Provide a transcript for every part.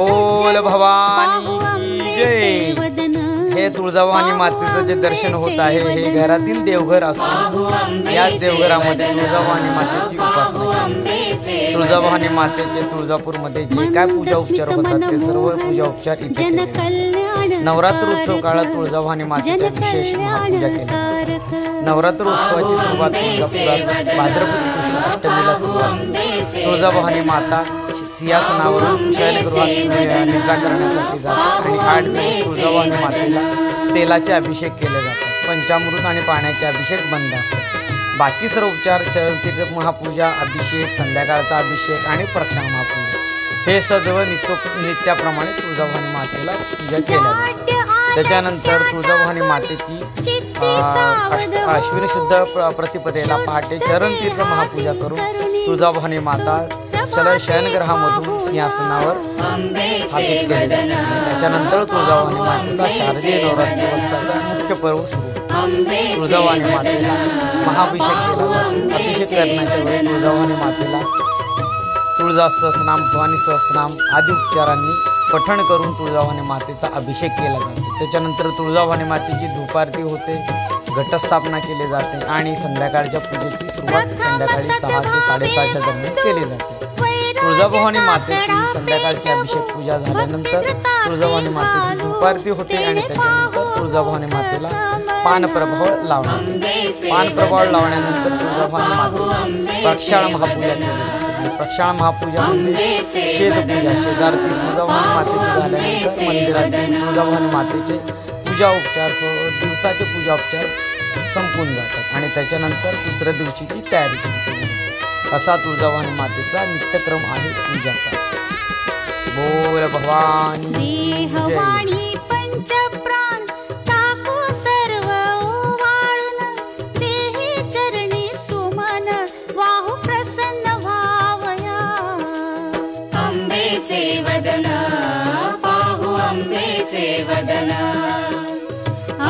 बोल भवानी जय। हे तुळजाभवानी मातेचं जे दर्शन होत आहे हे घरातील देवघर असून याच देवघरामध्ये तुळजाभवानी मातेची उपासना केली। तुळजाभवानी मातेचे तुळजापूरमध्ये जे काय पूजा उपचार होतात ते सर्व पूजा उपचार इथे केले जातात। नवरात्र उत्सव काळात तुळजाभवानी मातेच्या विशेष महापूजा केली जाते। नवरात्र उत्सवाची सुरुवात तुळजापुरात भाद्रपद कृष्ण अष्टमीला सुरुवात होते। तुळजाभवानी माता सिंहासनावरून शयनगृहात निद्रा करण्यासाठी जातात आणि 8 दिवस तुळजाभवानी मातेला तेलाचे अभिषेक केले जातात। पंचामृत आणि पाण्याचे अभिषेक बंद असतात। बाकी सर्व उपचार चैत्र महापूजा, अभिषेक, संध्याकाळचा अभिषेक आणि प्रक्षाळ महापूजा हे सर्व नित्याप्रमाणे तुळजाभवानी मातेला पूजा केल्या जाते। त्याच्यानंतर तुळजाभवानी मातेची अश्विनी शुद्ध प्रतिपदेला पहाटे चरणतीर्थ महापूजा करून तुळजाभवानी माता शयनगृहामधून सिंहासनावर स्थापित केले जाते। त्याच्यानंतर तुळजाभवानी मातेचा शारदीय नवरात्री उत्सवाचा मुख्य पर्व सुरू। तुळजाभवानी मातेला महाअभिषेक केला जातो। अभिषेक करण्याच्या वेळी तुळजाभवानी मातेला तुळजा सहस्रनाम, भवानी सहस्रनाम आदी उपचारांनी पठण करून तुळजाभवानी मातेचा अभिषेक केला जातो। त्याच्यानंतर तुळजाभवानी मातेची धूपारती होते, घटस्थापना केली जाते आणि संध्याकाळच्या पूजेची सुरुवात संध्याकाळी 6 ते 6:30च्या दरम्यान केली जाते। तुळजाभवानी मातेची संध्याकाळची अभिषेक पूजा झाल्यानंतर तुळजाभवानी मातेची धूपारती होते आणि त्याच्यानंतर तुळजाभवानी मातेला पानप्रभाव लावण्यात येते। पानप्रभाव लावण्यानंतर तुळजाभवानी मातेची प्रक्षाळ महापूजा केली जाते। प्रक्षाळ महापूजा म्हणजे शेजपूजा, शेजारती तुळजाभवानी मातेची झाल्यानंतर मंदिरातील तुळजाभवानी मातेचे पूजा उपचार दिवसाचे पूजा उपचार संपून जातात आणि त्याच्यानंतर दुसऱ्या दिवशीची तयारी सुरू केली जाते। असा तुळजाभवानी मातेचा नित्यक्रम आहे पूजाचा। बोल भवानी जय।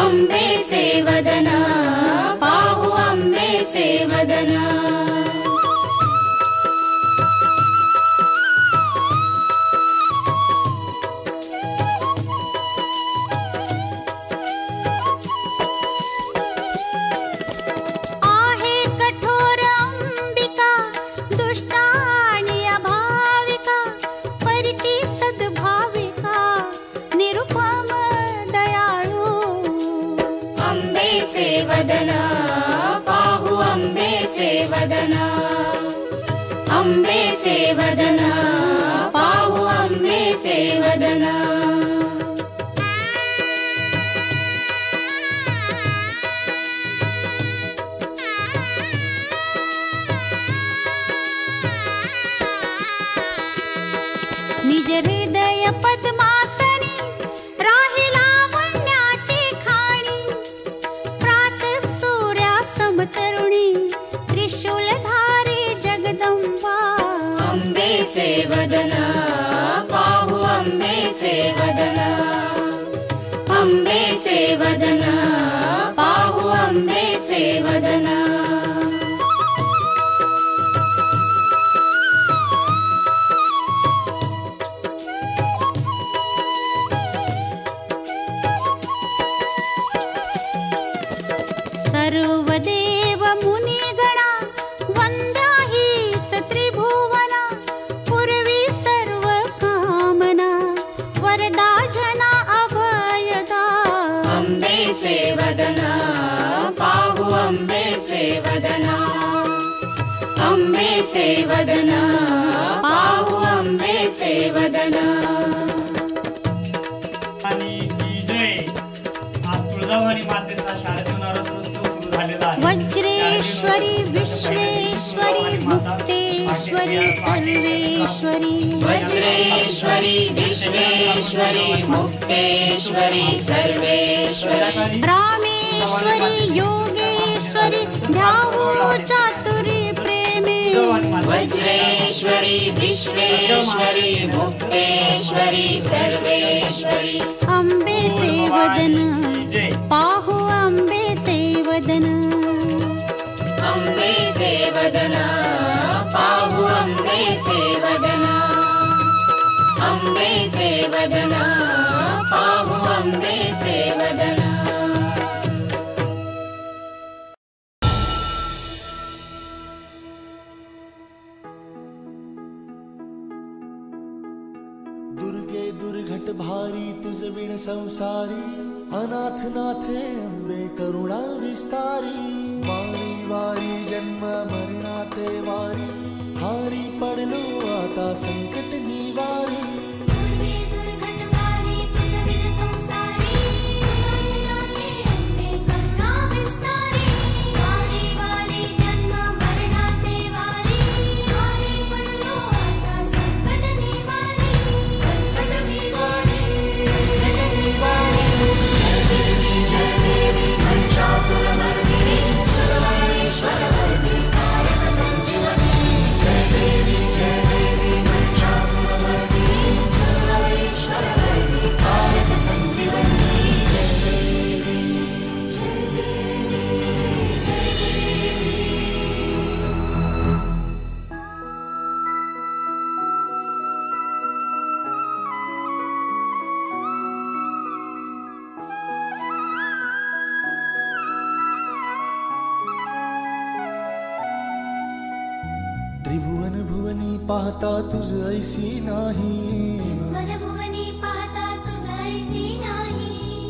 अंबेचे वदन पाहू अंबेचे वदन। आहे कठोर अंबिका दुष्ट आणि अभाविका, परिती सद्भाविका निरुपम दयाळू। अंबेचे वदन पाहू अंबेचे वदन, अंबेचे वदन पाहू अंबेचे वदन। निज हृदय पद्मासनी राहिला वन्याची खाणी, प्रात सूर्या समतरुणी त्रिशूलधारी जगदंबा। अंबेचे वदन पाहू अंबेचे वदन, अंबेचे वदन पाहू अंबेचे वदन। सर्व देव मुनिगणा वंद्या हीच त्रिभुवना, पूर्वी सर्व कामना वरदा जना अभयदा। अंबेचे वदन पाहू अंबेचे वदन, अंबेचे वदन पाहू अंबेचे वदन। तुळजाभवानी मातेचा शारदीय नवरात्र उत्सव सुरू झालेला आहे। वज्रेश्वरी विश्वेश्वरी मुक्तेश्वरी सर्वेश्वरी, वज्रेश्वरी विश्वेश्वरी मुक्तेश्वरी सर्वेश्वरी, रामेश्वरी योगेश्वरी ध्यावो चातुरी प्रेमे। वज्रेश्वरी विश्वेश्वरी मुक्तेश्वरी सर्वेश्वरी। अंबेचे वदन पाहू अंबेचे वदन, अंबेचे वदन पाहू अंबेचे वदन, अंबेचे वदना पाहू अंबेचे वदना दुर्गे दुर्घट भारी तुझ विण संसारी अनाथ नाथे अंबे करुणा विस्तारी वारी वारी जन्म मरणाते वारी हारी पडलो आता संकट निवारी दुर्गे दुर्घट भारी तुझ विण संसारी अनाथे अंबे करुणा विस्तारी वारी वारी जन्म मरणाते वारी हारी पडलो आता संकट निवारी संकट निवारी जय देवी महिषासुरमर्दिनी सर्वेश्वरवर्धिनी कारक संजीवनी जय देवी महिषासुरमर्दिनी सर्वेश्वरवर्धिनी कारक संजीवनी जय देवी जय देवी जय देवी त्रिभुवन भुवनी पाहता तुझ ऐसी नाही भुवनी पाहता तुझ ऐसी नाही